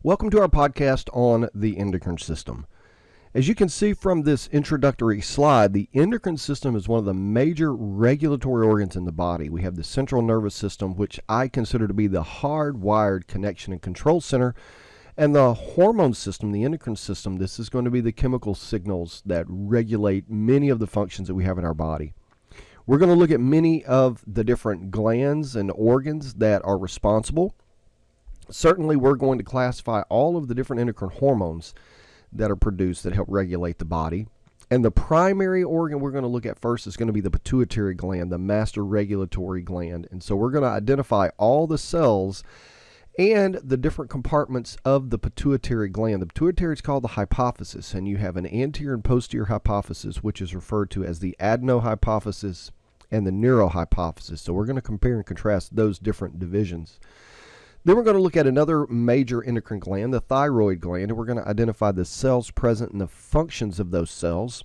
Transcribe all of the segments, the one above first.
Welcome to our podcast on the endocrine system. As you can see from this introductory slide, the endocrine system is one of the major regulatory organs in the body. We have the central nervous system, which I consider to be the hardwired connection and control center, and the hormone system, the endocrine system. This is going to be the chemical signals that regulate many of the functions that we have in our body. We're going to look at many of the different glands and organs that are responsible. Certainly, we're going to classify all of the different endocrine hormones that are produced that help regulate the body. And the primary organ we're going to look at first is going to be the pituitary gland, the master regulatory gland. And so we're going to identify all the cells and the different compartments of the pituitary gland. The pituitary is called the hypophysis, and you have an anterior and posterior hypophysis, which is referred to as the adenohypophysis and the neurohypophysis. So we're going to compare and contrast those different divisions. Then we're going to look at another major endocrine gland, the thyroid gland, and we're going to identify the cells present and the functions of those cells.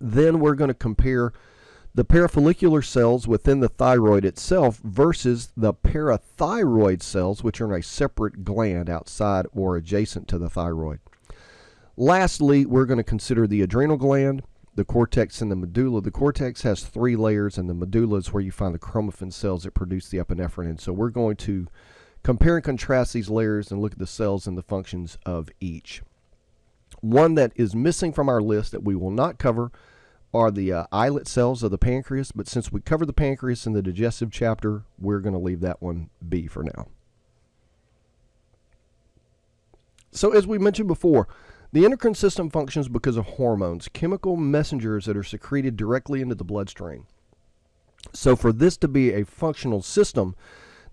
Then we're going to compare the parafollicular cells within the thyroid itself versus the parathyroid cells, which are in a separate gland outside or adjacent to the thyroid. Lastly, we're going to consider the adrenal gland, the cortex, and the medulla. The cortex has 3 layers, and the medulla is where you find the chromaffin cells that produce the epinephrine. And so we're going to compare and contrast these layers and look at the cells and the functions of each. One that is missing from our list that we will not cover are the islet cells of the pancreas, but since we covered the pancreas in the digestive chapter, we're going to leave that one be for now. So as we mentioned before, the endocrine system functions because of hormones, chemical messengers that are secreted directly into the bloodstream. So for this to be a functional system,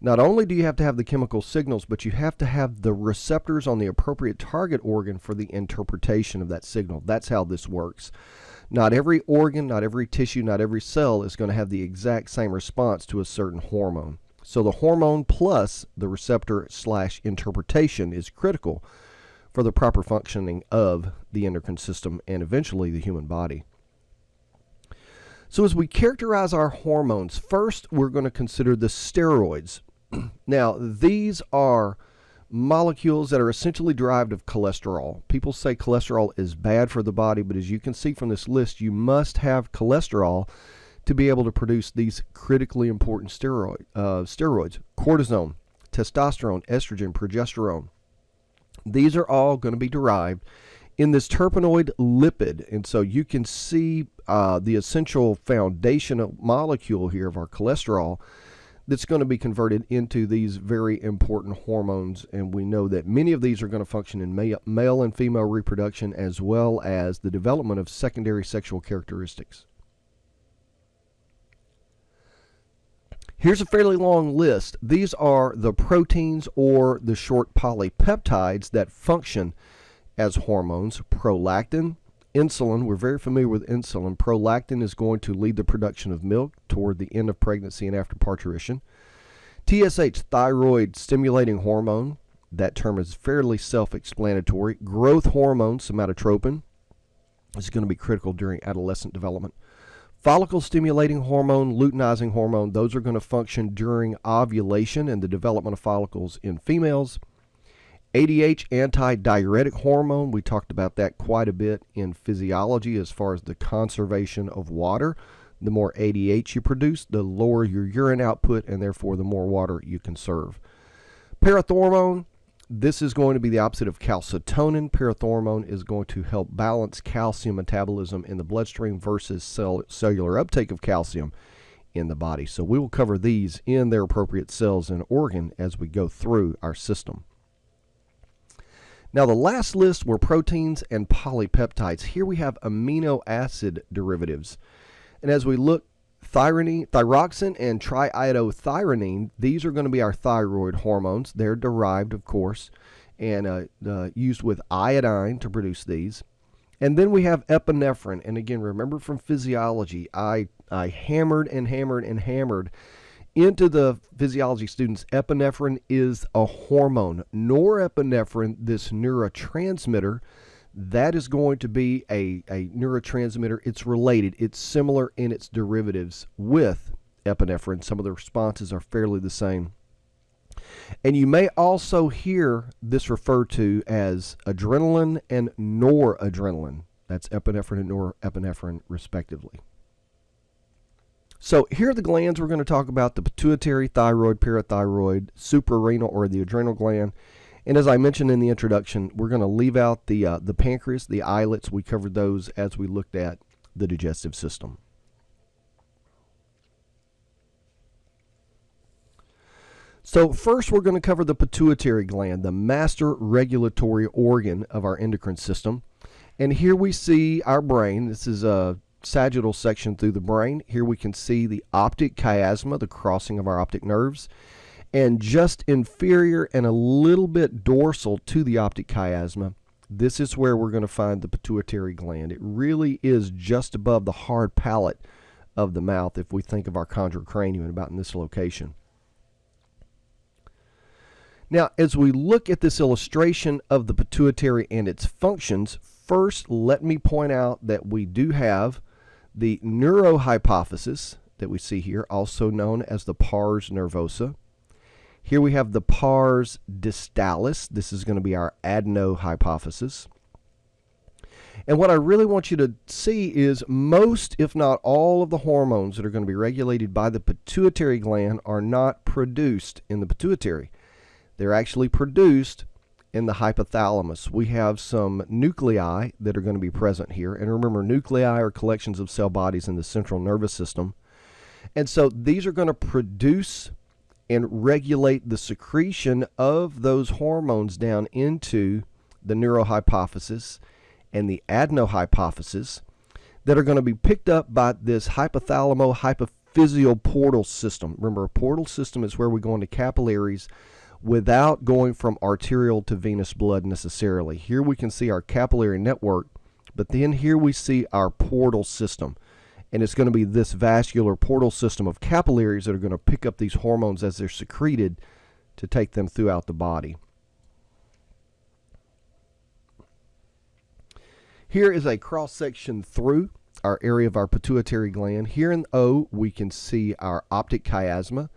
not only do you have to have the chemical signals, but you have to have the receptors on the appropriate target organ for the interpretation of that signal. That's how this works. Not every organ, not every tissue, not every cell is going to have the exact same response to a certain hormone. So the hormone plus the receptor/interpretation is critical for the proper functioning of the endocrine system and eventually the human body. So as we characterize our hormones, first we're going to consider the steroids. Now, these are molecules that are essentially derived of cholesterol. People say cholesterol is bad for the body, but as you can see from this list, you must have cholesterol to be able to produce these critically important steroids. Cortisone, testosterone, estrogen, progesterone. These are all going to be derived in this terpenoid lipid. And so you can see the essential foundational molecule here of our cholesterol that's going to be converted into these very important hormones. And we know that many of these are going to function in male and female reproduction as well as the development of secondary sexual characteristics. Here's a fairly long list. These are the proteins or the short polypeptides that function as hormones. Prolactin, insulin, we're very familiar with insulin. Prolactin is going to lead the production of milk toward the end of pregnancy and after parturition. TSH, thyroid stimulating hormone. That term is fairly self-explanatory. Growth hormone, somatotropin, is going to be critical during adolescent development. Follicle stimulating hormone, luteinizing hormone, those are going to function during ovulation and the development of follicles in females. ADH, antidiuretic hormone, we talked about that quite a bit in physiology as far as the conservation of water. The more ADH you produce, the lower your urine output, and therefore the more water you conserve. Parathormone, this is going to be the opposite of calcitonin. Parathormone is going to help balance calcium metabolism in the bloodstream versus cellular uptake of calcium in the body. So we will cover these in their appropriate cells and organ as we go through our system. Now the last list were proteins and polypeptides. Here we have amino acid derivatives. And as we look, thyroxine and triiodothyronine, these are going to be our thyroid hormones. They're derived, of course, and used with iodine to produce these. And then we have epinephrine. And again, remember from physiology, I hammered and hammered and hammered into the physiology students, epinephrine is a hormone. Norepinephrine, this neurotransmitter, that is going to be a neurotransmitter. It's related. It's similar in its derivatives with epinephrine. Some of the responses are fairly the same. And you may also hear this referred to as adrenaline and noradrenaline. That's epinephrine and norepinephrine, respectively. So here are the glands we're going to talk about: the pituitary, thyroid, parathyroid, suprarenal, or the adrenal gland. And as I mentioned in the introduction, we're going to leave out the pancreas, the islets. We covered those as we looked at the digestive system. So first we're going to cover the pituitary gland, the master regulatory organ of our endocrine system. And here we see our brain. This is a sagittal section through the brain. Here we can see the optic chiasma, the crossing of our optic nerves. And just inferior and a little bit dorsal to the optic chiasma, this is where we're going to find the pituitary gland. It really is just above the hard palate of the mouth if we think of our chondrocranium, about in this location. Now, as we look at this illustration of the pituitary and its functions, first let me point out that we do have the neurohypophysis that we see here, also known as the pars nervosa. Here we have the pars distalis. This is going to be our adenohypophysis. And what I really want you to see is most, if not all, of the hormones that are going to be regulated by the pituitary gland are not produced in the pituitary. They're actually produced in the hypothalamus. We have some nuclei that are going to be present here. And remember, nuclei are collections of cell bodies in the central nervous system. And so these are going to produce and regulate the secretion of those hormones down into the neurohypophysis and the adenohypophysis that are going to be picked up by this hypothalamo-hypophyseal portal system. Remember, a portal system is where we go into capillaries without going from arterial to venous blood necessarily. Here we can see our capillary network, but then here we see our portal system. And it's going to be this vascular portal system of capillaries that are going to pick up these hormones as they're secreted to take them throughout the body. Here is a cross-section through our area of our pituitary gland. Here in O, we can see our optic chiasma.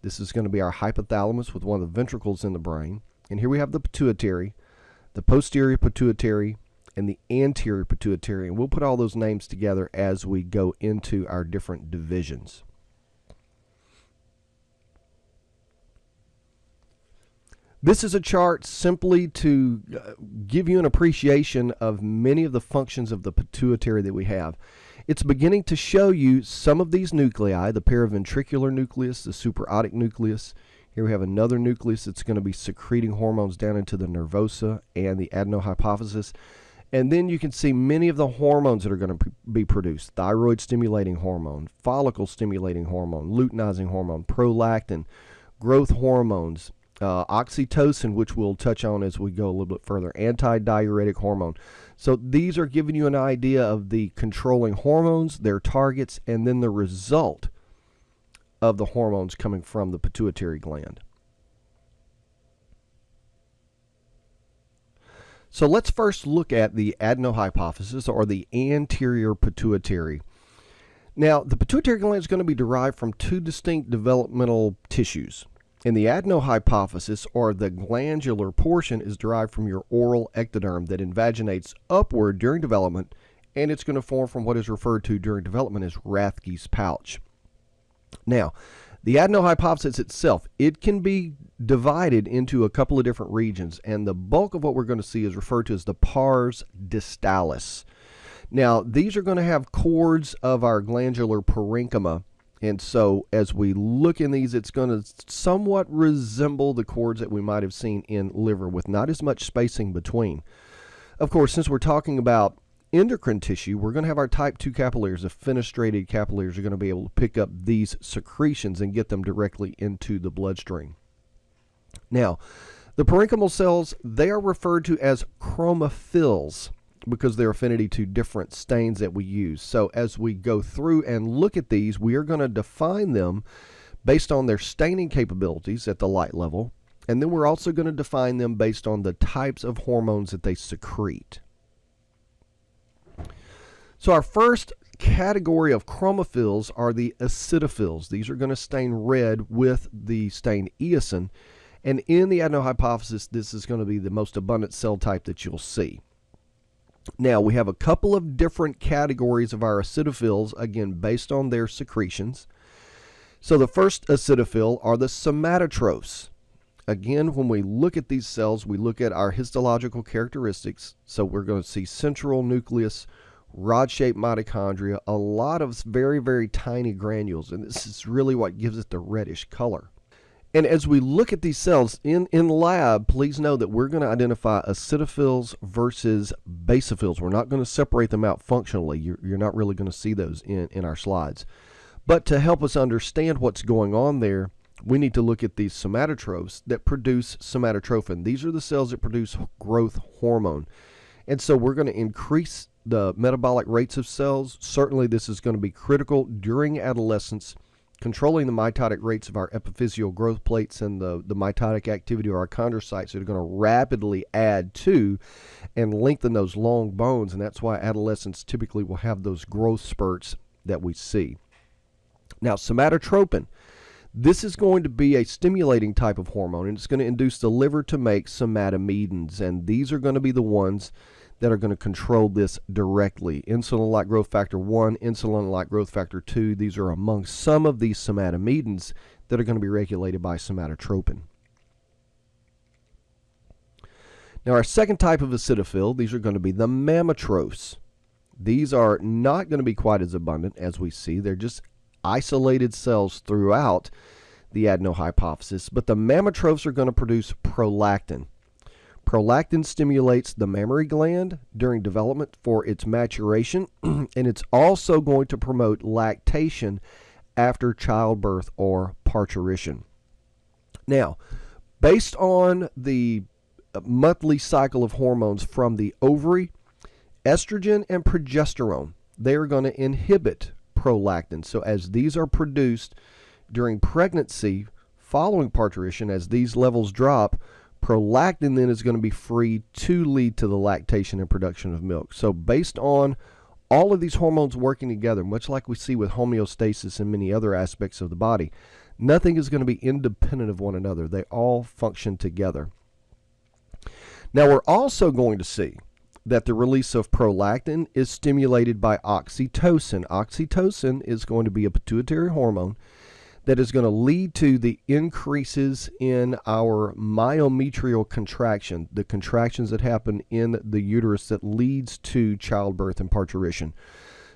This is going to be our hypothalamus with one of the ventricles in the brain. And here we have the pituitary, the posterior pituitary, and the anterior pituitary. And we'll put all those names together as we go into our different divisions. This is a chart simply to give you an appreciation of many of the functions of the pituitary that we have. It's beginning to show you some of these nuclei, the paraventricular nucleus, the supraotic nucleus. Here we have another nucleus that's going to be secreting hormones down into the nervosa and the adenohypophysis. And then you can see many of the hormones that are going to be produced: thyroid stimulating hormone, follicle stimulating hormone, luteinizing hormone, prolactin, growth hormones, oxytocin, which we'll touch on as we go a little bit further, anti-diuretic hormone. So these are giving you an idea of the controlling hormones, their targets, and then the result of the hormones coming from the pituitary gland. So let's first look at the adenohypophysis, or the anterior pituitary. Now, the pituitary gland is going to be derived from two distinct developmental tissues. And the adenohypophysis, or the glandular portion, is derived from your oral ectoderm that invaginates upward during development, and it's going to form from what is referred to during development as Rathke's pouch. Now, the adenohypophysis itself, it can be divided into a couple of different regions, and the bulk of what we're going to see is referred to as the pars distalis. Now, these are going to have cords of our glandular parenchyma. And so as we look in these, it's going to somewhat resemble the cords that we might have seen in liver, with not as much spacing between. Of course, since we're talking about endocrine tissue, we're going to have our type 2 capillaries. The fenestrated capillaries are going to be able to pick up these secretions and get them directly into the bloodstream. Now, the parenchymal cells, they are referred to as chromophils, because their affinity to different stains that we use. So as we go through and look at these, we are going to define them based on their staining capabilities at the light level, and then we're also going to define them based on the types of hormones that they secrete. So our first category of chromophils are the acidophils. These are going to stain red with the stain eosin, And in the adenohypophysis, this is going to be the most abundant cell type that you'll see. Now, we have a couple of different categories of our acidophils, again, based on their secretions. So the first acidophil are the somatotrophs. Again, when we look at these cells, we look at our histological characteristics. So we're going to see central nucleus, rod-shaped mitochondria, a lot of very, very tiny granules, and this is really what gives it the reddish color. And as we look at these cells in lab, please know that we're going to identify acidophils versus basophils. We're not going to separate them out functionally. You're not really going to see those in our slides. But to help us understand what's going on there, we need to look at these somatotrophs that produce somatotrophin. These are the cells that produce growth hormone. And so we're going to increase the metabolic rates of cells. Certainly this is going to be critical during adolescence, controlling the mitotic rates of our epiphyseal growth plates and the mitotic activity of our chondrocytes that are going to rapidly add to and lengthen those long bones. And that's why adolescents typically will have those growth spurts that we see. Now, somatotropin, this is going to be a stimulating type of hormone, and it's going to induce the liver to make somatomedins, and these are going to be the ones that are going to control this directly. Insulin-like growth factor 1, insulin-like growth factor 2, these are among some of these somatomedins that are going to be regulated by somatotropin. Now, our second type of acidophil, these are going to be the mammatrophs. These are not going to be quite as abundant as we see. They're just isolated cells throughout the adenohypophysis, but the mammatrophs are going to produce prolactin. Prolactin stimulates the mammary gland during development for its maturation, and it's also going to promote lactation after childbirth or parturition. Now, based on the monthly cycle of hormones from the ovary, estrogen and progesterone, they are going to inhibit prolactin. So as these are produced during pregnancy following parturition, as these levels drop, prolactin then is going to be free to lead to the lactation and production of milk. So based on all of these hormones working together, much like we see with homeostasis and many other aspects of the body, nothing is going to be independent of one another. They all function together. Now we're also going to see that the release of prolactin is stimulated by oxytocin. Oxytocin is going to be a pituitary hormone that is going to lead to the increases in our myometrial contraction, the contractions that happen in the uterus that leads to childbirth and parturition.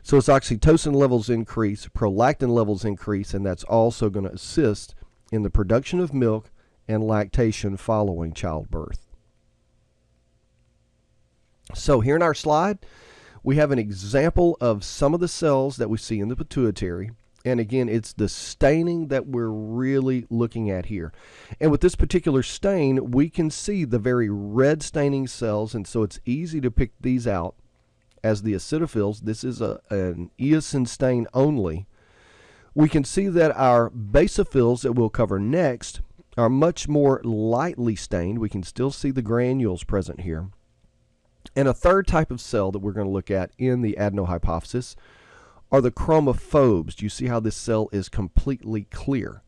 So as oxytocin levels increase, prolactin levels increase, and that's also going to assist in the production of milk and lactation following childbirth. So here in our slide, we have an example of some of the cells that we see in the pituitary. And again, it's the staining that we're really looking at here. And with this particular stain, we can see the very red staining cells, and so it's easy to pick these out as the acidophils. This is an eosin stain only. We can see that our basophils that we'll cover next are much more lightly stained. We can still see the granules present here. And a third type of cell that we're going to look at in the adenohypophysis are the chromophobes. Do you see how this cell is completely clear?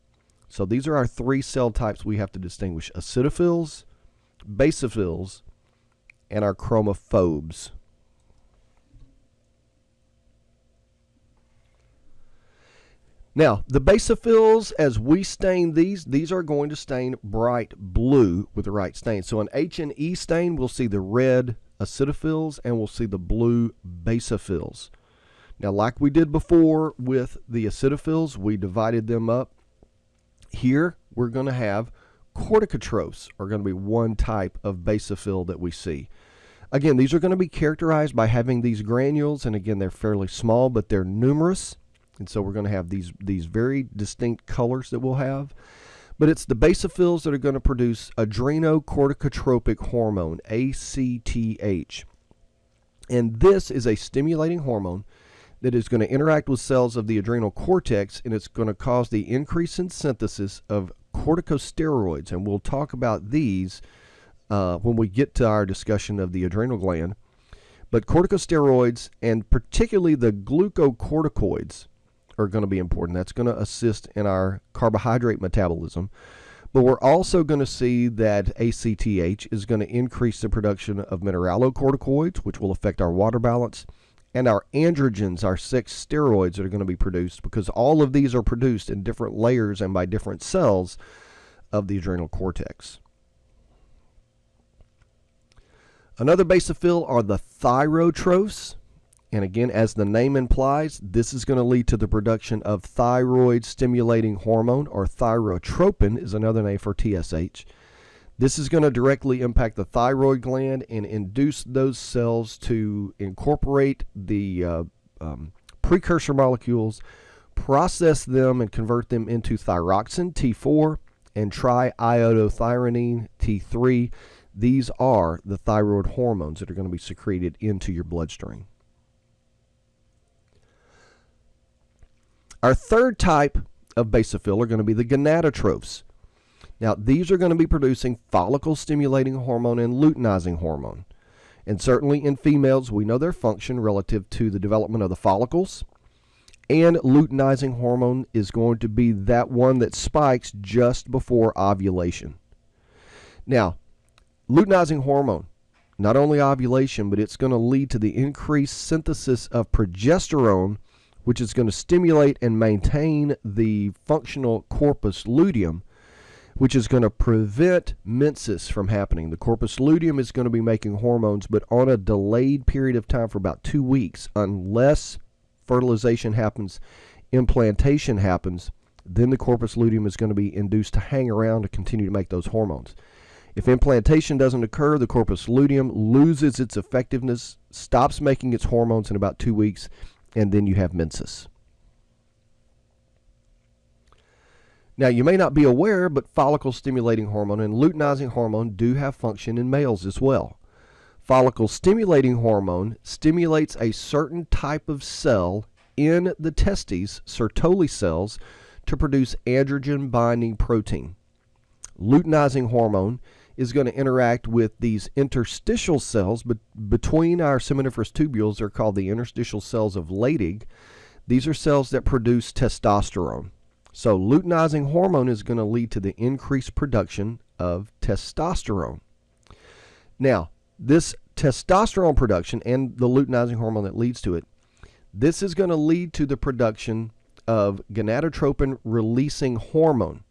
So these are our three cell types we have to distinguish: acidophils, basophils, and our chromophobes. Now, the basophils, as we stain these are going to stain bright blue with the right stain. So an H&E stain, we'll see the red acidophils and we'll see the blue basophils. Now, like we did before with the acidophils, we divided them up. Here, we're going to have corticotrophs are going to be one type of basophil that we see. Again, these are going to be characterized by having these granules, and again, they're fairly small, but they're numerous. And so we're going to have these very distinct colors that we'll have. But it's the basophils that are going to produce adrenocorticotropic hormone, ACTH. And this is a stimulating hormone that is going to interact with cells of the adrenal cortex, and it's going to cause the increase in synthesis of corticosteroids. And we'll talk about these when we get to our discussion of the adrenal gland. But corticosteroids, and particularly the glucocorticoids, are going to be important. That's going to assist in our carbohydrate metabolism. But we're also going to see that ACTH is going to increase the production of mineralocorticoids, which will affect our water balance, and our androgens, our sex steroids that are going to be produced, because all of these are produced in different layers and by different cells of the adrenal cortex. Another basophil are the thyrotrophs. And again, as the name implies, this is going to lead to the production of thyroid-stimulating hormone, or thyrotropin is another name for TSH. This is going to directly impact the thyroid gland and induce those cells to incorporate the precursor molecules, process them, and convert them into thyroxine, T4, and triiodothyronine, T3. These are the thyroid hormones that are going to be secreted into your bloodstream. Our third type of basophil are going to be the gonadotrophs. Now, these are going to be producing follicle-stimulating hormone and luteinizing hormone. And certainly in females, we know their function relative to the development of the follicles. And luteinizing hormone is going to be that one that spikes just before ovulation. Now, luteinizing hormone, not only ovulation, but it's going to lead to the increased synthesis of progesterone, which is going to stimulate and maintain the functional corpus luteum, which is going to prevent menses from happening. The corpus luteum is going to be making hormones, but on a delayed period of time for about 2 weeks, unless fertilization happens, implantation happens, then the corpus luteum is going to be induced to hang around to continue to make those hormones. If implantation doesn't occur, the corpus luteum loses its effectiveness, stops making its hormones in about 2 weeks, and then you have menses. Now, you may not be aware, but follicle-stimulating hormone and luteinizing hormone do have function in males as well. Follicle-stimulating hormone stimulates a certain type of cell in the testes, Sertoli cells, to produce androgen-binding protein. Luteinizing hormone is going to interact with these interstitial cells between our seminiferous tubules. They're called the interstitial cells of Leydig. These are cells that produce testosterone. So luteinizing hormone is going to lead to the increased production of testosterone. Now, this testosterone production and the luteinizing hormone that leads to it, this is going to lead to the production of gonadotropin releasing hormone.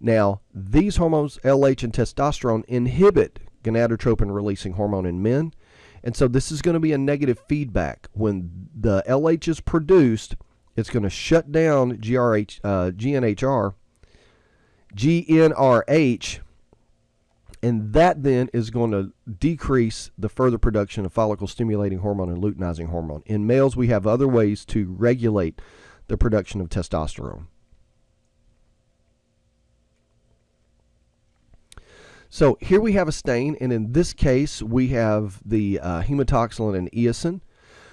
Now, these hormones, LH and testosterone, inhibit gonadotropin releasing hormone in men. And so this is going to be a negative feedback. When the LH is produced, it's going to shut down GnRH, and that then is going to decrease the further production of follicle-stimulating hormone and luteinizing hormone. In males, we have other ways to regulate the production of testosterone. So here we have a stain, and in this case, we have the hematoxylin and eosin.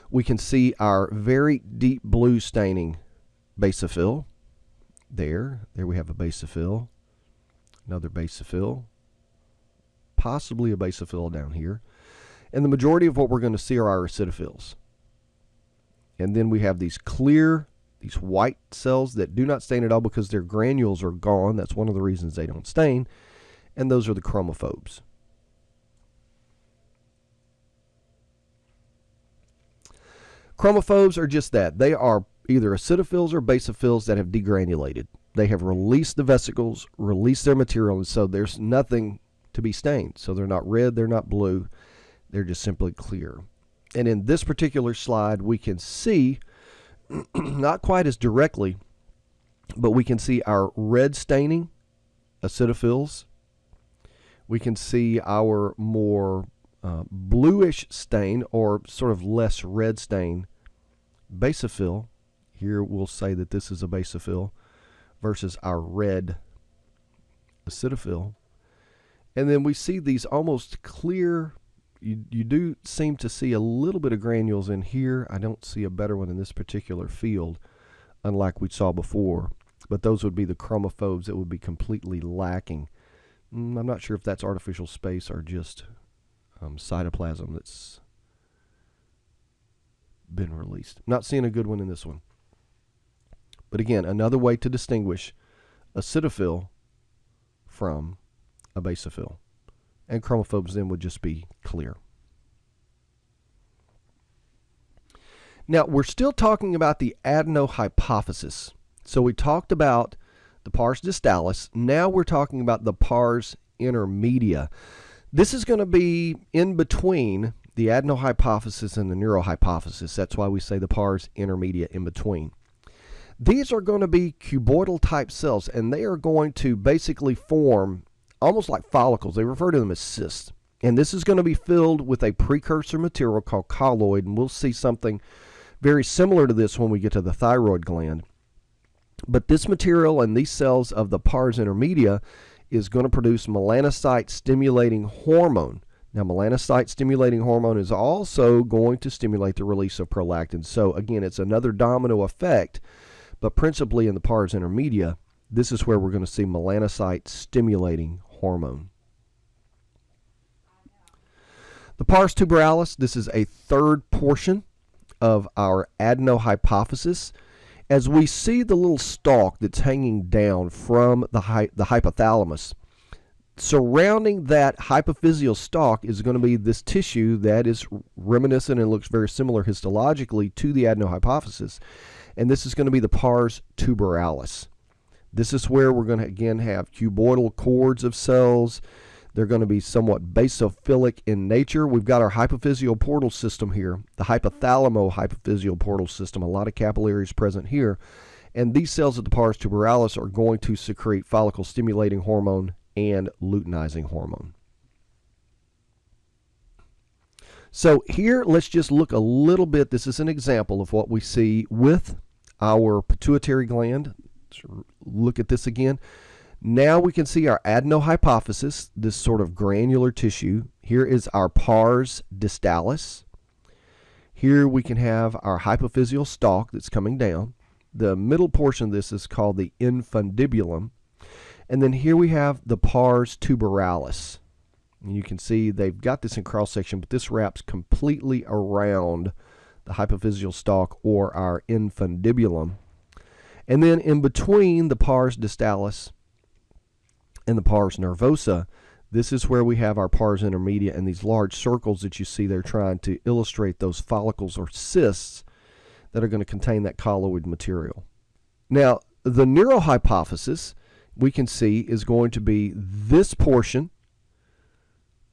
We can see our very deep blue staining basophil. There we have a basophil, another basophil, possibly a basophil down here. And the majority of what we're going to see are our acidophils. And then we have these clear, these white cells that do not stain at all because their granules are gone. That's one of the reasons they don't stain. And those are the chromophobes. Chromophobes are just that. They are either acidophils or basophils that have degranulated. They have released the vesicles, released their material, and so there's nothing to be stained. So they're not red, they're not blue, they're just simply clear. And in this particular slide, we can see, not quite as directly, but we can see our red staining acidophils. We can see our more bluish stain, or sort of less red stain, basophil. Here we'll say that this is a basophil versus our red acidophil. And then we see these almost clear, you do seem to see a little bit of granules in here. I don't see a better one in this particular field, unlike we saw before. But those would be the chromophobes that would be completely lacking. I'm not sure if that's artificial space or just cytoplasm that's been released. Not seeing a good one in this one. But again, another way to distinguish acidophil from a basophil. And chromophobes then would just be clear. Now, we're still talking about the adenohypophysis. So we talked about the pars distalis. Now we're talking about the pars intermedia. This is going to be in between the adenohypophysis and the neurohypophysis. That's why we say the pars intermedia in between. These are going to be cuboidal type cells, and they are going to basically form almost like follicles. They refer to them as cysts. And this is going to be filled with a precursor material called colloid, and we'll see something very similar to this when we get to the thyroid gland. But this material and these cells of the pars intermedia is going to produce melanocyte-stimulating hormone. Now, melanocyte-stimulating hormone is also going to stimulate the release of prolactin. So, again, it's another domino effect, but principally in the pars intermedia, this is where we're going to see melanocyte-stimulating hormone. The pars tuberalis, this is a third portion of our adenohypophysis. As we see the little stalk that's hanging down from the hypothalamus, surrounding that hypophyseal stalk is going to be this tissue that is reminiscent and looks very similar histologically to the adenohypophysis. And this is going to be the pars tuberalis. This is where we're going to again have cuboidal cords of cells. They're going to be somewhat basophilic in nature. We've got our hypophyseal portal system here, the hypothalamo-hypophyseal portal system, a lot of capillaries present here. And these cells at the pars tuberalis are going to secrete follicle-stimulating hormone and luteinizing hormone. So here, let's just look a little bit. This is an example of what we see with our pituitary gland. Let's look at this again. Now we can see our adenohypophysis, this sort of granular tissue. Here is our pars distalis. Here we can have our hypophyseal stalk that's coming down. The middle portion of this is called the infundibulum. And then here we have the pars tuberalis. And you can see they've got this in cross-section, but this wraps completely around the hypophyseal stalk or our infundibulum. And then in between the pars distalis and the pars nervosa, this is where we have our pars intermedia and these large circles that you see there trying to illustrate those follicles or cysts that are going to contain that colloid material. Now, the neurohypophysis, we can see, is going to be this portion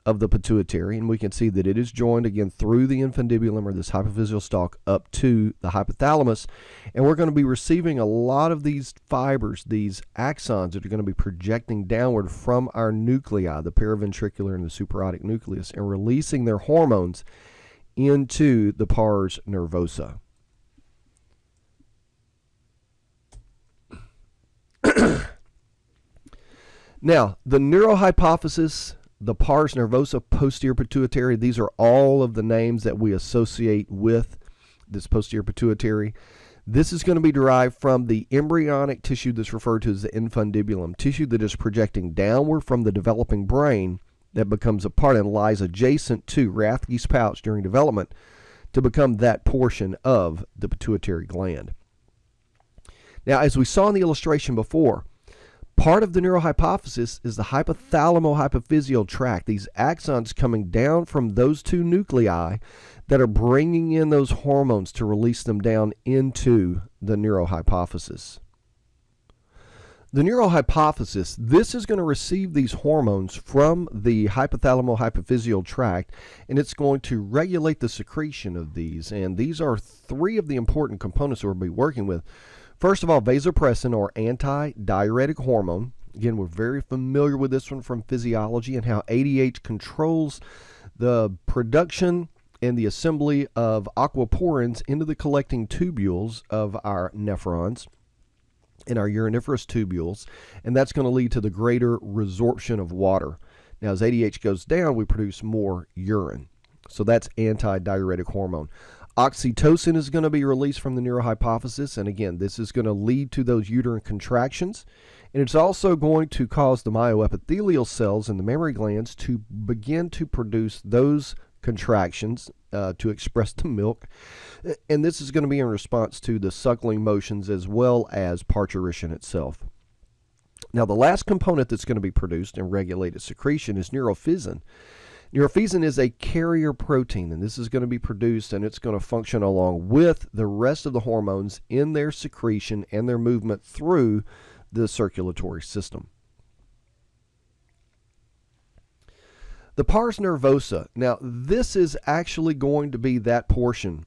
of the pituitary, and we can see that it is joined again through the infundibulum or this hypophyseal stalk up to the hypothalamus, and we're going to be receiving a lot of these fibers, these axons that are going to be projecting downward from our nuclei, the paraventricular and the supraortic nucleus, and releasing their hormones into the pars nervosa. Now, the neurohypophysis, the pars nervosa, posterior pituitary, these are all of the names that we associate with this posterior pituitary. This is going to be derived from the embryonic tissue that's referred to as the infundibulum, tissue that is projecting downward from the developing brain that becomes a part and lies adjacent to Rathke's pouch during development to become that portion of the pituitary gland. Now, as we saw in the illustration before, part of the neurohypophysis is the hypothalamo-hypophyseal tract, these axons coming down from those two nuclei that are bringing in those hormones to release them down into the neurohypophysis. The neurohypophysis, this is going to receive these hormones from the hypothalamo-hypophyseal tract, and it's going to regulate the secretion of these. And these are three of the important components we'll be working with. First of all, vasopressin, or anti-diuretic hormone. Again, we're very familiar with this one from physiology and how ADH controls the production and the assembly of aquaporins into the collecting tubules of our nephrons in our uriniferous tubules, and that's going to lead to the greater resorption of water. Now, as ADH goes down, we produce more urine. So that's anti-diuretic hormone. Oxytocin is going to be released from the neurohypophysis, and again, this is going to lead to those uterine contractions, and it's also going to cause the myoepithelial cells in the mammary glands to begin to produce those contractions to express the milk, and this is going to be in response to the suckling motions as well as parturition itself. Now, the last component that's going to be produced in regulated secretion is neurophysin. Neurophysin is a carrier protein, and this is going to be produced, and it's going to function along with the rest of the hormones in their secretion and their movement through the circulatory system. The pars nervosa. Now, this is actually going to be that portion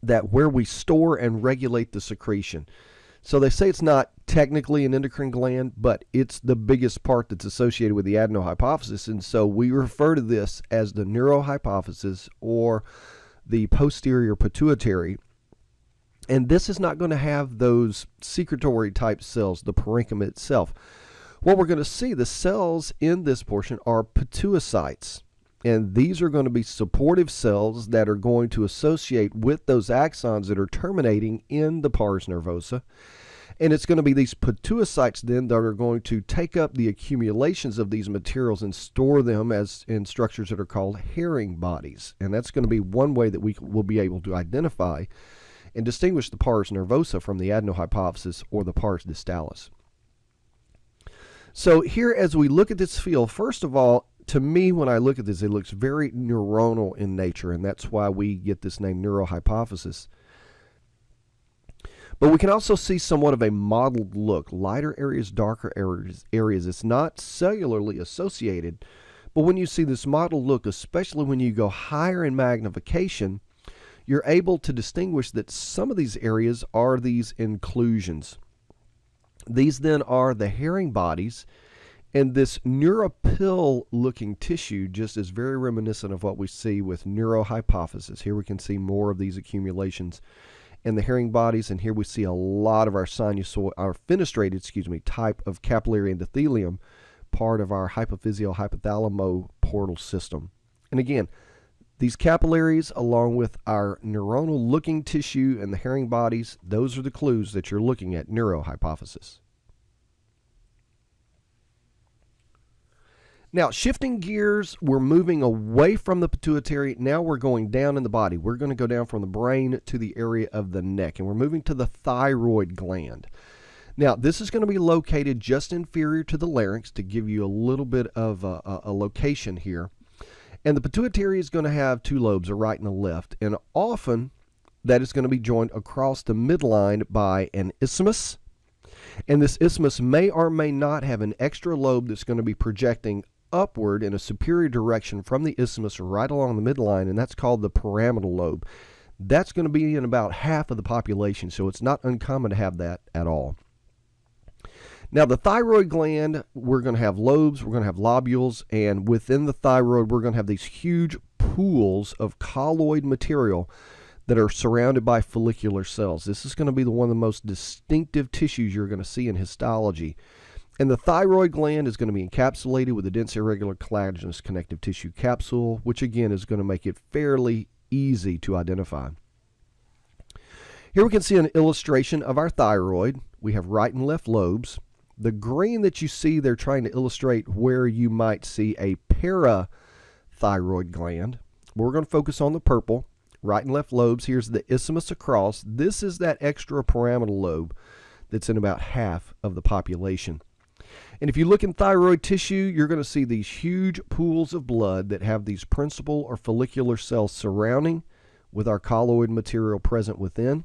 that where we store and regulate the secretion. So they say it's not technically an endocrine gland, but it's the biggest part that's associated with the adenohypophysis. And so we refer to this as the neurohypophysis or the posterior pituitary. And this is not going to have those secretory type cells, the parenchyma itself. What we're going to see, the cells in this portion are pituocytes. And these are going to be supportive cells that are going to associate with those axons that are terminating in the pars nervosa. And it's going to be these pituocytes then that are going to take up the accumulations of these materials and store them as in structures that are called herring bodies. And that's going to be one way that we will be able to identify and distinguish the pars nervosa from the adenohypophysis or the pars distalis. So here as we look at this field, first of all, to me, when I look at this, it looks very neuronal in nature, and that's why we get this name neurohypophysis. But we can also see somewhat of a mottled look, lighter areas, darker areas. It's not cellularly associated, but when you see this mottled look, especially when you go higher in magnification, you're able to distinguish that some of these areas are these inclusions. These then are the herring bodies. And this neuropill looking tissue just is very reminiscent of what we see with neurohypophysis. Here we can see more of these accumulations in the herring bodies, and here we see a lot of our sinusoid, our fenestrated, type of capillary endothelium, part of our hypophyseal-hypothalamo portal system. And again, these capillaries, along with our neuronal looking tissue and the herring bodies, those are the clues that you're looking at neurohypophysis. Now, shifting gears, we're moving away from the pituitary. Now we're going down in the body. We're going to go down from the brain to the area of the neck, and we're moving to the thyroid gland. Now, this is going to be located just inferior to the larynx to give you a little bit of a location here. And the pituitary is going to have two lobes, a right and a left, and often that is going to be joined across the midline by an isthmus. And this isthmus may or may not have an extra lobe that's going to be projecting upward in a superior direction from the isthmus right along the midline, and that's called the pyramidal lobe. That's going to be in about half of the population, so it's not uncommon to have that at all. Now, the thyroid gland, we're going to have lobes, we're going to have lobules, and within the thyroid, we're going to have these huge pools of colloid material that are surrounded by follicular cells. This is going to be one of the most distinctive tissues you're going to see in histology. And the thyroid gland is going to be encapsulated with a dense irregular collagenous connective tissue capsule, which again is going to make it fairly easy to identify. Here we can see an illustration of our thyroid. We have right and left lobes. The green that you see, they're trying to illustrate where you might see a parathyroid gland. We're going to focus on the purple. Right and left lobes. Here's the isthmus across. This is that extrapyramidal lobe that's in about half of the population. And if you look in thyroid tissue, you're going to see these huge pools of blood that have these principal or follicular cells surrounding with our colloid material present within.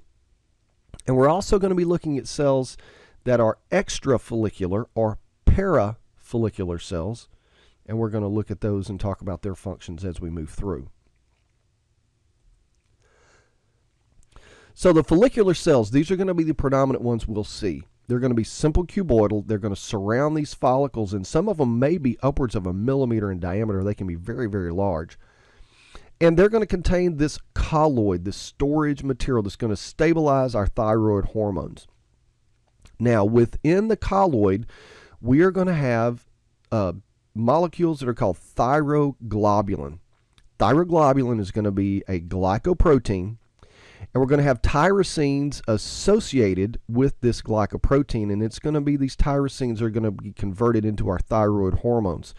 And we're also going to be looking at cells that are extrafollicular or parafollicular cells. And we're going to look at those and talk about their functions as we move through. So the follicular cells, these are going to be the predominant ones we'll see. They're going to be simple cuboidal. They're going to surround these follicles, and some of them may be upwards of 1 millimeter in diameter. They can be very, very large. And they're going to contain this colloid, this storage material that's going to stabilize our thyroid hormones. Now, within the colloid, we are going to have molecules that are called thyroglobulin. Thyroglobulin is going to be a glycoprotein. And we're going to have tyrosines associated with this glycoprotein, and it's going to be these tyrosines are going to be converted into our thyroid hormones.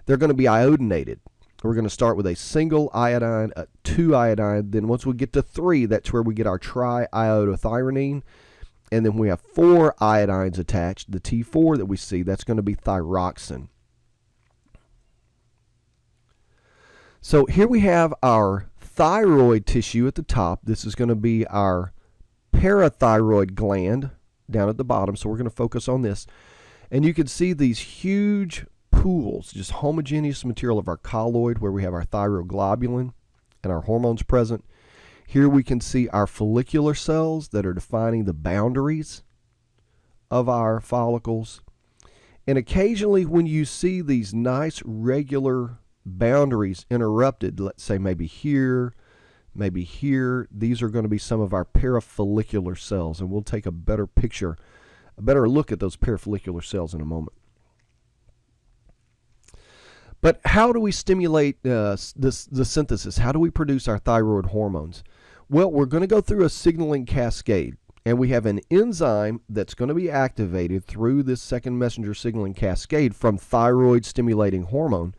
They're going to be iodinated. We're going to start with a single iodine, a 2 iodine. Then once we get to 3, that's where we get our triiodothyronine. And then we have 4 iodines attached. The T4 that we see, that's going to be thyroxine. So here we have our thyroid tissue at the top. This is going to be our parathyroid gland down at the bottom. So we're going to focus on this. And you can see these huge pools, just homogeneous material of our colloid, where we have our thyroglobulin and our hormones present. Here we can see our follicular cells that are defining the boundaries of our follicles. And occasionally when you see these nice regular boundaries interrupted, let's say maybe here, these are going to be some of our parafollicular cells, and we'll take a better picture, a better look at those parafollicular cells in a moment. But how do we stimulate the synthesis? How do we produce our thyroid hormones? Well, we're going to go through a signaling cascade, and we have an enzyme that's going to be activated through this second messenger signaling cascade from thyroid stimulating hormone.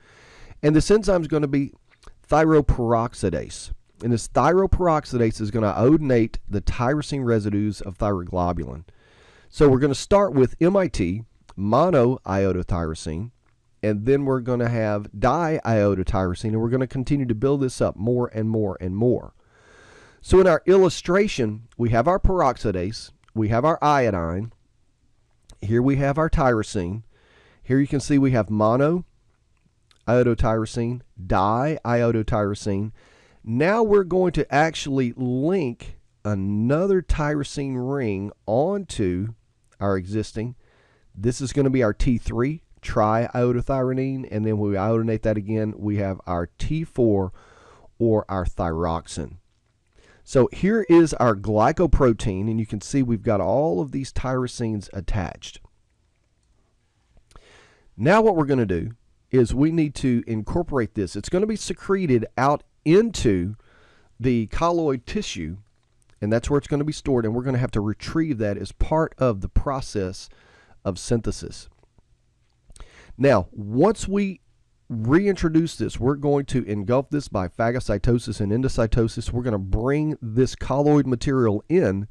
And this enzyme is going to be thyroperoxidase. And this thyroperoxidase is going to iodinate the tyrosine residues of thyroglobulin. So we're going to start with MIT, monoiodotyrosine, and then we're going to have diiodotyrosine, and we're going to continue to build this up more and more and more. So in our illustration, we have our peroxidase, we have our iodine, here we have our tyrosine. Here you can see we have monoiodotyrosine, diiodotyrosine. Now we're going to actually link another tyrosine ring onto our existing. This is going to be our T3, triiodothyronine, and then when we iodinate that again, we have our T4 or our thyroxine. So here is our glycoprotein, and you can see we've got all of these tyrosines attached. Now what we're going to do is we need to incorporate this. It's going to be secreted out into the colloid tissue, and that's where it's going to be stored, and we're going to have to retrieve that as part of the process of synthesis. Now, once we reintroduce this, we're going to engulf this by phagocytosis and endocytosis. We're going to bring this colloid material in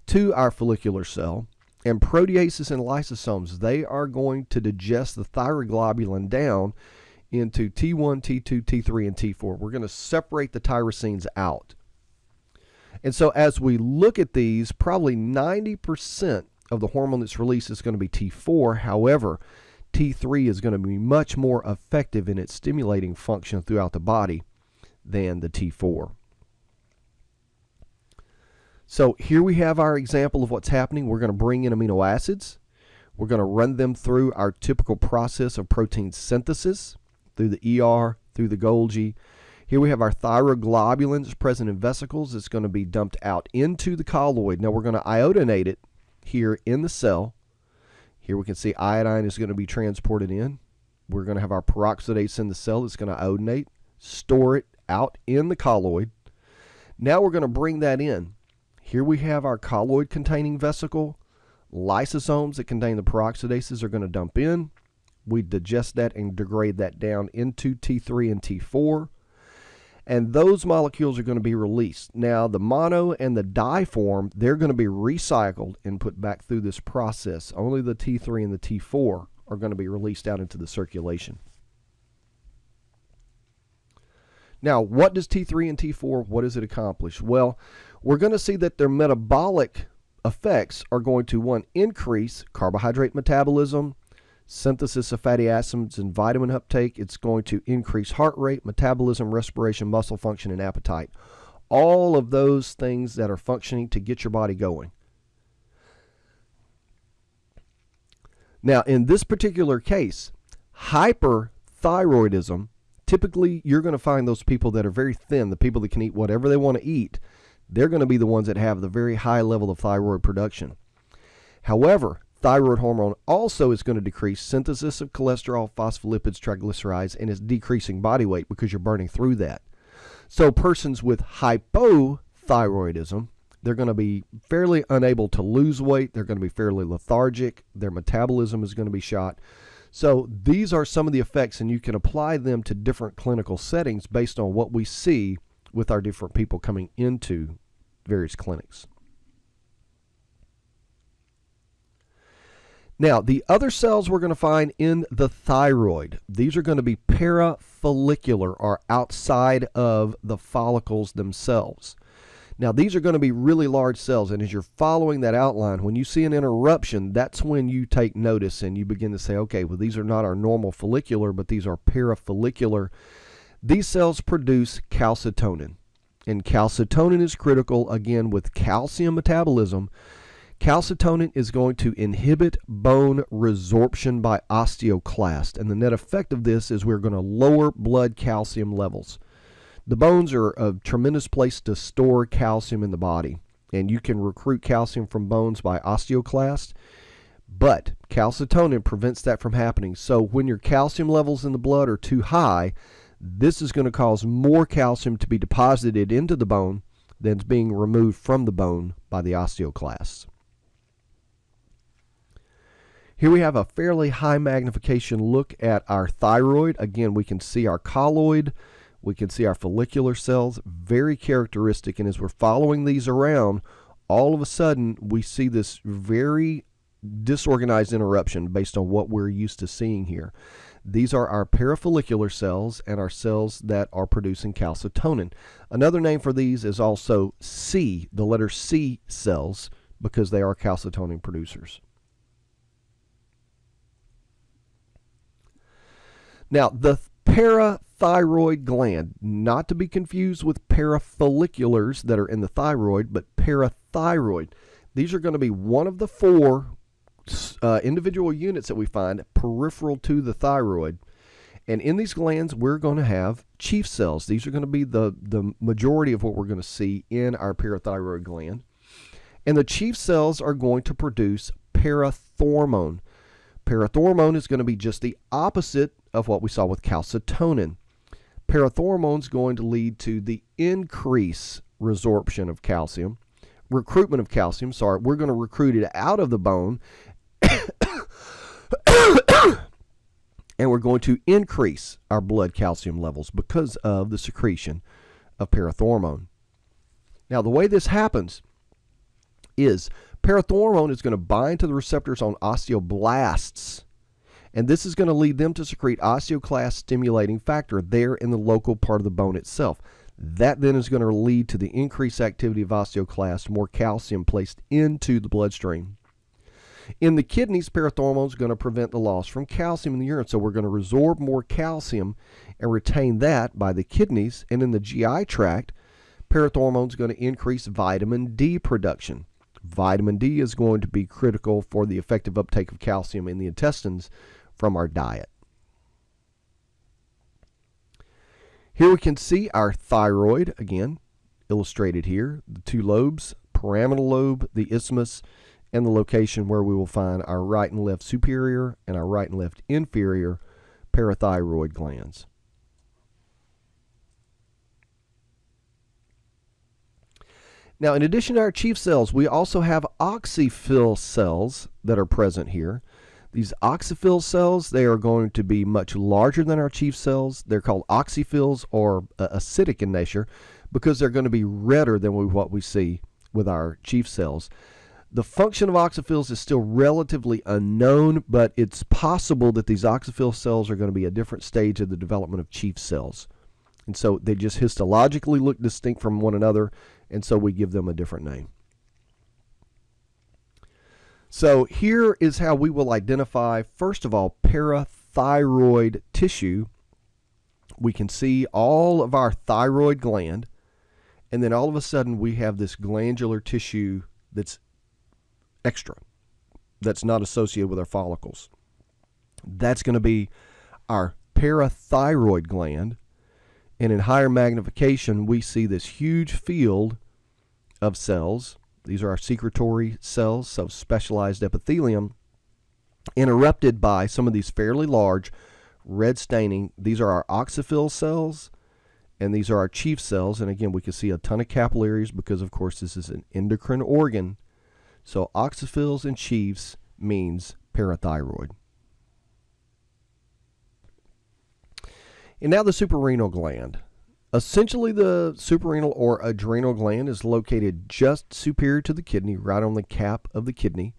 to our follicular cell, and proteases and lysosomes, they are going to digest the thyroglobulin down into T1, T2, T3, and T4. We're going to separate the tyrosines out. And so as we look at these, probably 90% of the hormone that's released is going to be T4. However, T3 is going to be much more effective in its stimulating function throughout the body than the T4. So here we have our example of what's happening. We're going to bring in amino acids. We're going to run them through our typical process of protein synthesis, through the ER, through the Golgi. Here we have our thyroglobulins present in vesicles. It's going to be dumped out into the colloid. Now we're going to iodinate it here in the cell. Here we can see iodine is going to be transported in. We're going to have our peroxidase in the cell that's going to iodinate, store it out in the colloid. Now we're going to bring that in. Here we have our colloid containing vesicle. Lysosomes that contain the peroxidases are going to dump in. We digest that and degrade that down into T3 and T4. And those molecules are going to be released. Now, the mono and the di form, they're going to be recycled and put back through this process. Only the T3 and the T4 are going to be released out into the circulation. Now, what does T3 and T4, what does it accomplish? Well, we're going to see that their metabolic effects are going to, one, increase carbohydrate metabolism, synthesis of fatty acids and vitamin uptake. It's going to increase heart rate, metabolism, respiration, muscle function, and appetite. All of those things that are functioning to get your body going. Now, in this particular case, hyperthyroidism, typically you're going to find those people that are very thin, the people that can eat whatever they want to eat, they're going to be the ones that have the very high level of thyroid production. However, thyroid hormone also is going to decrease synthesis of cholesterol, phospholipids, triglycerides, and is decreasing body weight because you're burning through that. So persons with hypothyroidism, they're going to be fairly unable to lose weight. They're going to be fairly lethargic. Their metabolism is going to be shot. So these are some of the effects, and you can apply them to different clinical settings based on what we see with our different people coming into various clinics. Now, the other cells we're going to find in the thyroid, these are going to be parafollicular, or outside of the follicles themselves. Now, these are going to be really large cells, and as you're following that outline, when you see an interruption, that's when you take notice and you begin to say, okay, well, these are not our normal follicular, but these are parafollicular. These cells produce calcitonin, and calcitonin is critical, again, with calcium metabolism. Calcitonin is going to inhibit bone resorption by osteoclast, and the net effect of this is we're going to lower blood calcium levels. The bones are a tremendous place to store calcium in the body, and you can recruit calcium from bones by osteoclast, but calcitonin prevents that from happening. So when your calcium levels in the blood are too high, this is going to cause more calcium to be deposited into the bone than is being removed from the bone by the osteoclasts. Here we have a fairly high magnification look at our thyroid. Again, we can see our colloid. We can see our follicular cells, very characteristic, and as we're following these around, all of a sudden we see this very disorganized interruption based on what we're used to seeing here. These are our parafollicular cells and our cells that are producing calcitonin. Another name for these is also C, the letter C cells, because they are calcitonin producers. Now, the parathyroid gland, not to be confused with parafolliculars that are in the thyroid, but parathyroid. These are going to be one of the four individual units that we find peripheral to the thyroid. And in these glands, we're going to have chief cells. These are going to be the majority of what we're going to see in our parathyroid gland. And the chief cells are going to produce parathormone. Parathormone is going to be just the opposite of what we saw with calcitonin. Parathormone is going to lead to the increased resorption of calcium, recruitment of calcium, we're going to recruit it out of the bone, and we're going to increase our blood calcium levels because of the secretion of parathormone. Now, the way this happens is parathormone is going to bind to the receptors on osteoblasts, and this is going to lead them to secrete osteoclast stimulating factor there in the local part of the bone itself. That then is going to lead to the increased activity of osteoclasts, more calcium placed into the bloodstream. In the kidneys, parathormone is going to prevent the loss from calcium in the urine, so we're going to resorb more calcium and retain that by the kidneys. And in the GI tract, parathormone is going to increase vitamin D production. Vitamin D is going to be critical for the effective uptake of calcium in the intestines from our diet. Here we can see our thyroid, again, illustrated here. The two lobes, pyramidal lobe, the isthmus, and the location where we will find our right and left superior and our right and left inferior parathyroid glands. Now, in addition to our chief cells, we also have oxyphil cells that are present here. These oxyphil cells, they are going to be much larger than our chief cells. They're called oxyphils, or acidic in nature, because they're going to be redder than what we see with our chief cells. The function of oxyphils is still relatively unknown, but it's possible that these oxyphil cells are going to be a different stage of the development of chief cells. And so they just histologically look distinct from one another, and so we give them a different name. So here is how we will identify, first of all, parathyroid tissue. We can see all of our thyroid gland, and then all of a sudden we have this glandular tissue that's extra, that's not associated with our follicles. That's going to be our parathyroid gland. And in higher magnification, we see this huge field of cells. These are our secretory cells of specialized epithelium, interrupted by some of these fairly large red staining. These are our oxyphil cells, and these are our chief cells. And again, we can see a ton of capillaries because, of course, this is an endocrine organ. So oxyphils and chiefs means parathyroid. And now the suprarenal gland. Essentially, the suprarenal or adrenal gland is located just superior to the kidney, right on the cap of the kidney.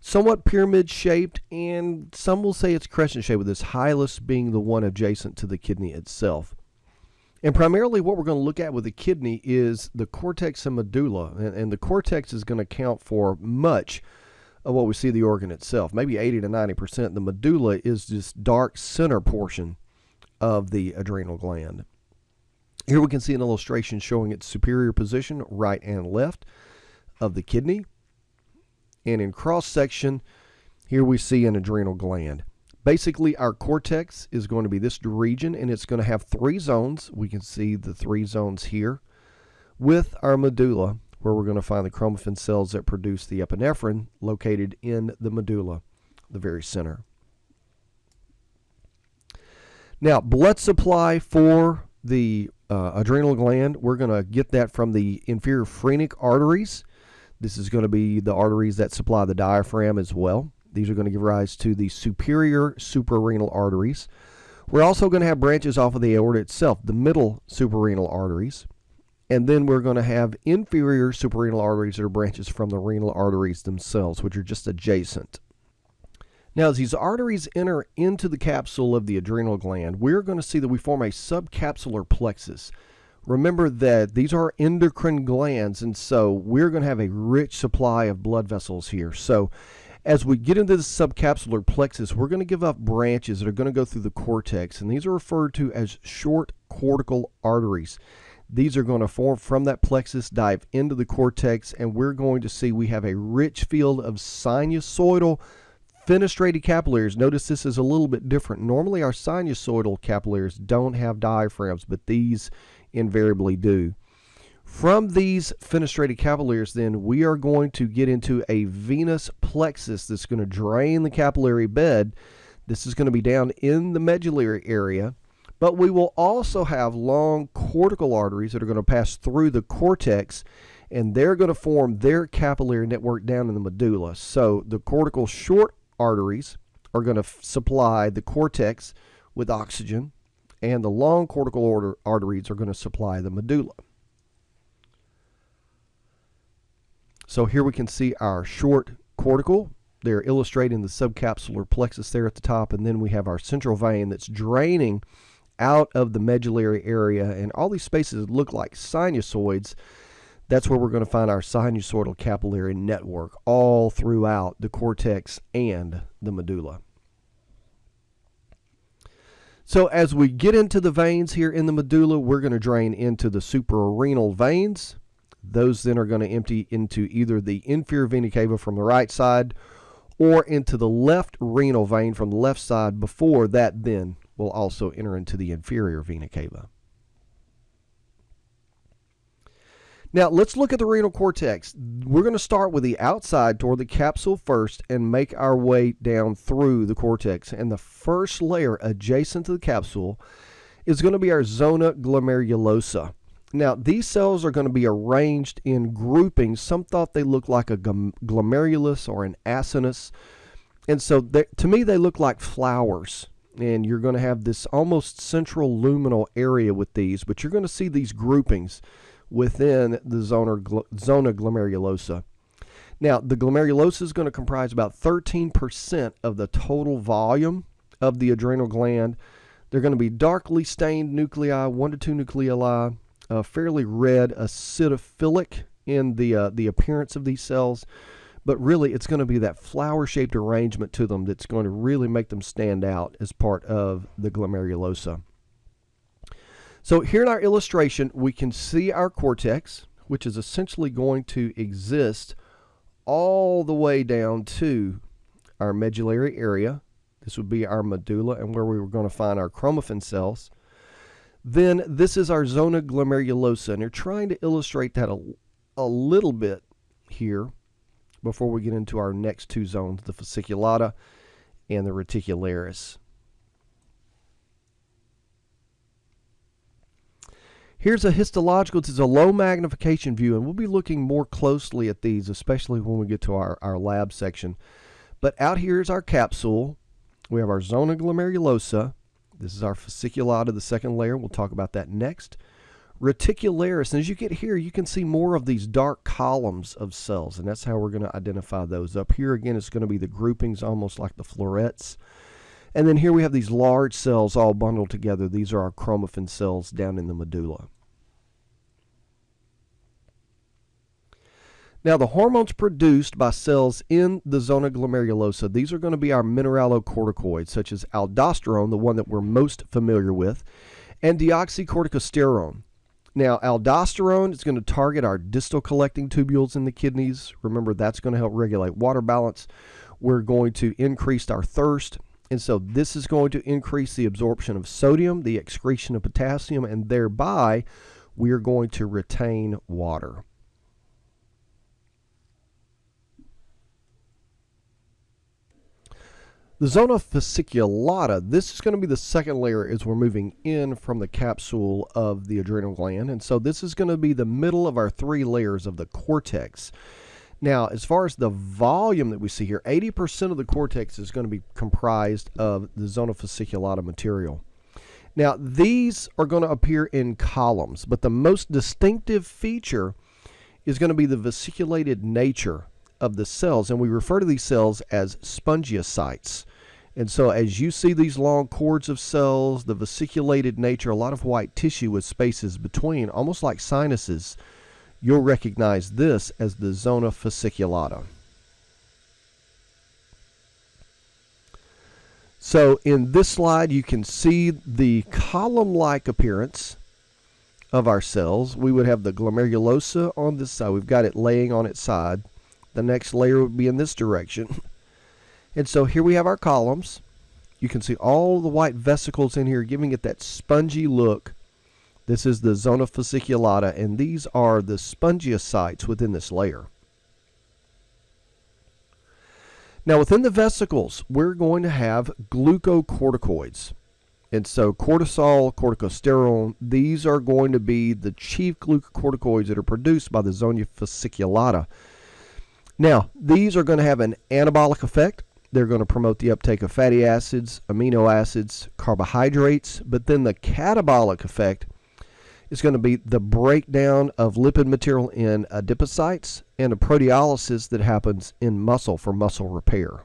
somewhat pyramid shaped, and some will say it's crescent shaped, with this hilus being the one adjacent to the kidney itself. And primarily what we're going to look at with the kidney is the cortex and medulla, and the cortex is going to account for much of what we see the organ itself, maybe 80 to 90%. The medulla is this dark center portion of the adrenal gland. Here we can see an illustration showing its superior position, right and left, of the kidney. And in cross section, here we see an adrenal gland. Basically, our cortex is going to be this region, and it's going to have 3 zones. We can see the 3 zones here, with our medulla, where we're going to find the chromaffin cells that produce the epinephrine, located in the medulla, the very center. Now, blood supply for the adrenal gland, we're going to get that from the inferior phrenic arteries. This is going to be the arteries that supply the diaphragm as well. These are going to give rise to the superior suprarenal arteries. We're also going to have branches off of the aorta itself, the middle suprarenal arteries. And then we're going to have inferior suprarenal arteries that are branches from the renal arteries themselves, which are just adjacent. Now, as these arteries enter into the capsule of the adrenal gland, we're going to see that we form a subcapsular plexus. Remember that these are endocrine glands, and so we're going to have a rich supply of blood vessels here. So as we get into the subcapsular plexus, we're going to give up branches that are going to go through the cortex, and these are referred to as short cortical arteries. These are going to form from that plexus, dive into the cortex, and we're going to see we have a rich field of sinusoidal fenestrated capillaries. Notice this is a little bit different. Normally our sinusoidal capillaries don't have diaphragms, but these invariably do. From these fenestrated capillaries, then, we are going to get into a venous plexus that's going to drain the capillary bed. This is going to be down in the medullary area, but we will also have long cortical arteries that are going to pass through the cortex, and they're going to form their capillary network down in the medulla. So the cortical short arteries are going to supply the cortex with oxygen, and the long cortical arteries are going to supply the medulla. So here we can see our short cortical. They're illustrating the subcapsular plexus there at the top, and then we have our central vein that's draining out of the medullary area, and all these spaces look like sinusoids. That's where we're going to find our sinusoidal capillary network all throughout the cortex and the medulla. So as we get into the veins here in the medulla, we're going to drain into the suprarenal veins. Those then are going to empty into either the inferior vena cava from the right side or into the left renal vein from the left side. Before that then will also enter into the inferior vena cava. Now let's look at the renal cortex. We're going to start with the outside toward the capsule first and make our way down through the cortex. And the first layer adjacent to the capsule is going to be our zona glomerulosa. Now, these cells are going to be arranged in groupings. Some thought they looked like a glomerulus or an acinus. And so, to me, they look like flowers. And you're going to have this almost central luminal area with these. But you're going to see these groupings within the zona glomerulosa. Now, the glomerulosa is going to comprise about 13% of the total volume of the adrenal gland. They're going to be darkly stained nuclei, 1 to 2 nucleoli. Fairly red, acidophilic in the appearance of these cells, but really it's going to be that flower-shaped arrangement to them that's going to really make them stand out as part of the glomerulosa. So here in our illustration, we can see our cortex, which is essentially going to exist all the way down to our medullary area. This would be our medulla and where we were going to find our chromaffin cells. Then this is our zona glomerulosa, and they're trying to illustrate that a little bit here before we get into our next 2 zones, the fasciculata and the reticularis. Here's a histological, this is a low magnification view, and we'll be looking more closely at these, especially when we get to our lab section. But out here is our capsule. We have our zona glomerulosa. This is our fasciculata, the second layer. We'll talk about that next. reticularis. And as you get here, you can see more of these dark columns of cells, and that's how we're going to identify those. Up here, again, it's going to be the groupings, almost like the florets. And then here we have these large cells all bundled together. These are our chromaffin cells down in the medulla. Now, the hormones produced by cells in the zona glomerulosa, these are going to be our mineralocorticoids, such as aldosterone, the one that we're most familiar with, and deoxycorticosterone. Now, aldosterone is going to target our distal collecting tubules in the kidneys. Remember, that's going to help regulate water balance. We're going to increase our thirst, and so this is going to increase the absorption of sodium, the excretion of potassium, and thereby we are going to retain water. The zona fasciculata, this is going to be the second layer as we're moving in from the capsule of the adrenal gland. And so this is going to be the middle of our 3 layers of the cortex. Now, as far as the volume that we see here, 80% of the cortex is going to be comprised of the zona fasciculata material. Now, these are going to appear in columns, but the most distinctive feature is going to be the vesiculated nature of the cells, and we refer to these cells as spongiocytes. And so as you see these long cords of cells, the vesiculated nature, a lot of white tissue with spaces between, almost like sinuses, you'll recognize this as the zona fasciculata. So in this slide, you can see the column-like appearance of our cells. We would have the glomerulosa on this side. We've got it laying on its side. The next layer would be in this direction. And so here we have our columns. You can see all the white vesicles in here giving it that spongy look. This is the zona fasciculata, and these are the spongiocytes within this layer. Now within the vesicles, we're going to have glucocorticoids. And so cortisol, corticosterone, these are going to be the chief glucocorticoids that are produced by the zona fasciculata. Now, these are going to have an anabolic effect. They're going to promote the uptake of fatty acids, amino acids, carbohydrates, but then the catabolic effect is going to be the breakdown of lipid material in adipocytes and a proteolysis that happens in muscle for muscle repair.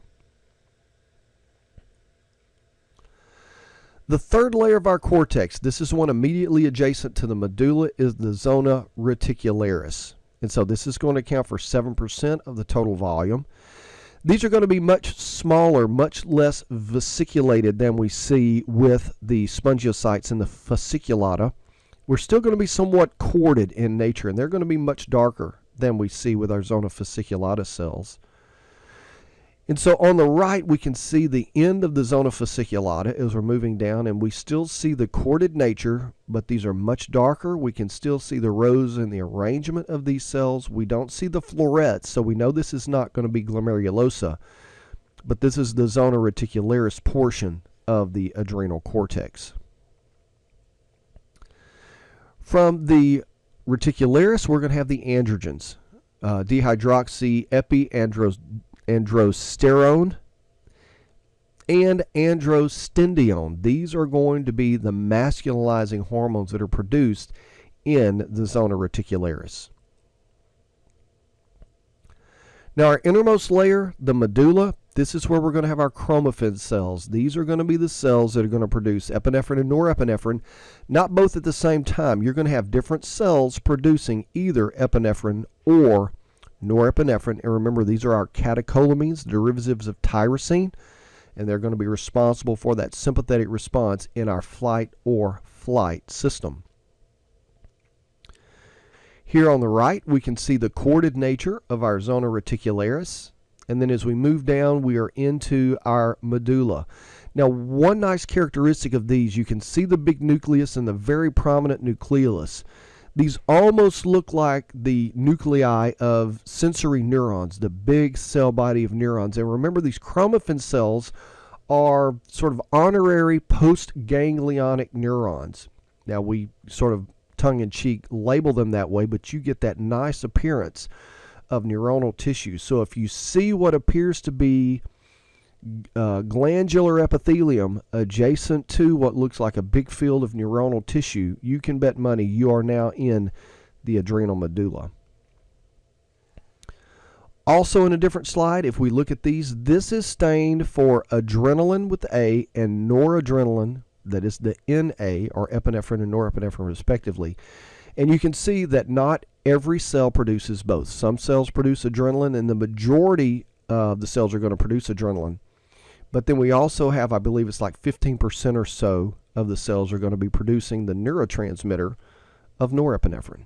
The third layer of our cortex, this is one immediately adjacent to the medulla, is the zona reticularis. And so this is going to account for 7% of the total volume. These are going to be much smaller, much less vesiculated than we see with the spongiocytes and the fasciculata. We're still going to be somewhat corded in nature, and they're going to be much darker than we see with our zona fasciculata cells. And so on the right, we can see the end of the zona fasciculata as we're moving down, and we still see the corded nature, but these are much darker. We can still see the rows and the arrangement of these cells. We don't see the florets, so we know this is not going to be glomerulosa, but this is the zona reticularis portion of the adrenal cortex. From the reticularis, we're going to have the androgens, dehydroxyepyandrosterone and androstenedione. These are going to be the masculinizing hormones that are produced in the zona reticularis. Now our innermost layer, the medulla, this is where we're going to have our chromaffin cells. These are going to be the cells that are going to produce epinephrine and norepinephrine, not both at the same time. You're going to have different cells producing either epinephrine or norepinephrine. And remember, these are our catecholamines, derivatives of tyrosine, and they're going to be responsible for that sympathetic response in our flight or flight system. Here on the right, we can see the corded nature of our zona reticularis. And then as we move down, we are into our medulla. Now, one nice characteristic of these, you can see the big nucleus and the very prominent nucleolus. These almost look like the nuclei of sensory neurons, the big cell body of neurons. And remember, these chromaffin cells are sort of honorary post-ganglionic neurons. Now, we sort of tongue-in-cheek label them that way, but you get that nice appearance of neuronal tissue. So if you see what appears to be glandular epithelium adjacent to what looks like a big field of neuronal tissue, you can bet money you are now in the adrenal medulla. Also in a different slide, if we look at these, this is stained for adrenaline with A and noradrenaline, that is the NA, or epinephrine and norepinephrine respectively. And you can see that not every cell produces both. Some cells produce adrenaline, and the majority of the cells are going to produce adrenaline. But then we also have, I believe it's like 15% or so of the cells are going to be producing the neurotransmitter of norepinephrine.